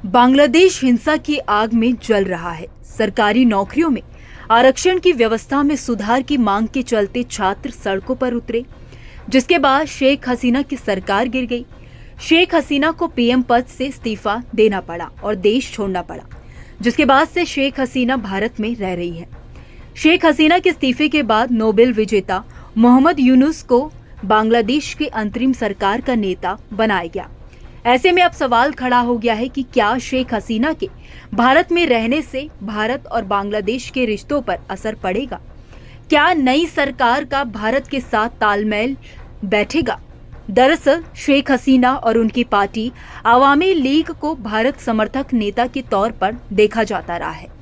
बांग्लादेश हिंसा की आग में जल रहा है। सरकारी नौकरियों में आरक्षण की व्यवस्था में सुधार की मांग के चलते छात्र सड़कों पर उतरे, जिसके बाद शेख हसीना की सरकार गिर गई। शेख हसीना को पीएम पद से इस्तीफा देना पड़ा और देश छोड़ना पड़ा, जिसके बाद से शेख हसीना भारत में रह रही है। शेख हसीना के इस्तीफे के बाद नोबेल विजेता मोहम्मद यूनुस को बांग्लादेश की अंतरिम सरकार का नेता बनाया गया। ऐसे में अब सवाल खड़ा हो गया है कि क्या शेख हसीना के भारत में रहने से भारत और बांग्लादेश के रिश्तों पर असर पड़ेगा? क्या नई सरकार का भारत के साथ तालमेल बैठेगा? दरअसल शेख हसीना और उनकी पार्टी अवामी लीग को भारत समर्थक नेता के तौर पर देखा जाता रहा है।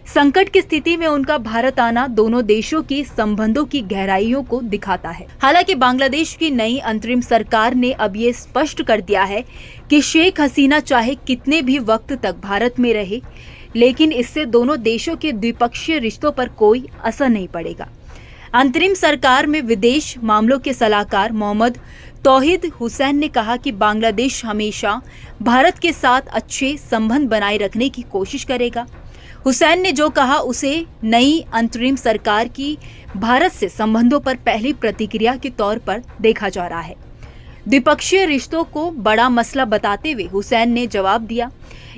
संकट की स्थिति में उनका भारत आना दोनों देशों के संबंधों की गहराइयों को दिखाता है। हालांकि बांग्लादेश की नई अंतरिम सरकार ने अब ये स्पष्ट कर दिया है कि शेख हसीना चाहे कितने भी वक्त तक भारत में रहे, लेकिन इससे दोनों देशों के द्विपक्षीय रिश्तों पर कोई असर नहीं पड़ेगा। अंतरिम सरकार में विदेश मामलों के सलाहकार मोहम्मद तौहीद हुसैन ने कहा कि बांग्लादेश हमेशा भारत के साथ अच्छे संबंध बनाए रखने की कोशिश करेगा। हुसैन ने जो कहा उसे नई अंतरिम सरकार की भारत से संबंधों पर पहली प्रतिक्रिया के तौर पर देखा जा रहा है। द्विपक्षीय रिश्तों को बड़ा मसला बताते हुए हुसैन ने जवाब दिया,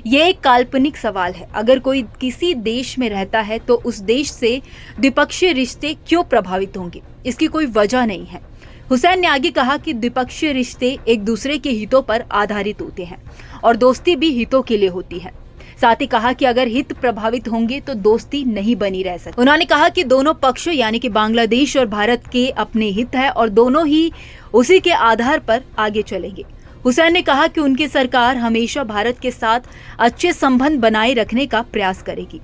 यह एक काल्पनिक सवाल है। अगर कोई किसी देश में रहता है तो उस देश से द्विपक्षीय रिश्ते क्यों प्रभावित होंगे? इसकी कोई वजह नहीं है। हुसैन ने आगे कहा कि द्विपक्षीय रिश्ते एक दूसरे के हितों पर आधारित होते हैं और दोस्ती भी हितों के लिए होती है। साथ ही कहा कि अगर हित प्रभावित होंगे तो दोस्ती नहीं बनी रह सकती। उन्होंने कहा कि दोनों पक्ष यानी कि बांग्लादेश और भारत के अपने हित है और दोनों ही उसी के आधार पर आगे चलेंगे। हुसैन ने कहा कि उनकी सरकार हमेशा भारत के साथ अच्छे संबंध बनाए रखने का प्रयास करेगी।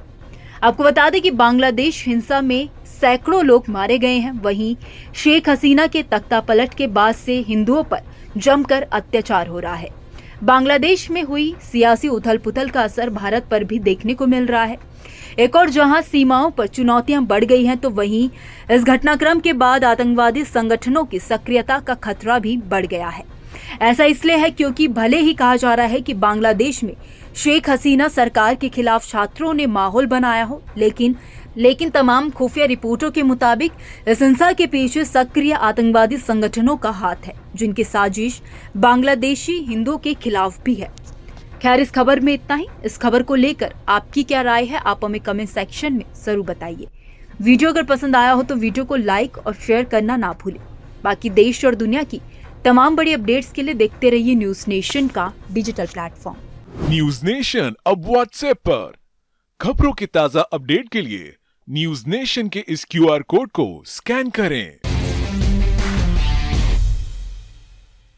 आपको बता दें कि बांग्लादेश हिंसा में सैकड़ों लोग मारे गए हैं। वहीं शेख हसीना के तख्तापलट के बाद से हिंदुओं पर जमकर अत्याचार हो रहा है। बांग्लादेश में हुई सियासी उथल पुथल का असर भारत पर भी देखने को मिल रहा है। एक और जहां सीमाओं पर चुनौतियां बढ़ गई हैं, तो वहीं इस घटनाक्रम के बाद आतंकवादी संगठनों की सक्रियता का खतरा भी बढ़ गया है। ऐसा इसलिए है क्योंकि भले ही कहा जा रहा है कि बांग्लादेश में शेख हसीना सरकार के खिलाफ छात्रों ने माहौल बनाया हो, लेकिन तमाम खुफिया रिपोर्टों के मुताबिक इस हिंसा के पीछे सक्रिय आतंकवादी संगठनों का हाथ है, जिनकी साजिश बांग्लादेशी हिंदुओं के खिलाफ भी है। खैर, इस खबर में इतना ही। इस खबर को लेकर आपकी क्या राय है, आप हमें कमेंट सेक्शन में जरूर बताइए। वीडियो अगर पसंद आया हो तो वीडियो को लाइक और शेयर करना ना भूलें। बाकी देश और दुनिया की तमाम बड़ी अपडेट्स के लिए देखते रहिए न्यूज नेशन का डिजिटल प्लेटफॉर्म। न्यूज नेशन अब व्हाट्सएप पर खबरों के ताजा अपडेट के लिए न्यूज नेशन के इस क्यूआर कोड को स्कैन करें।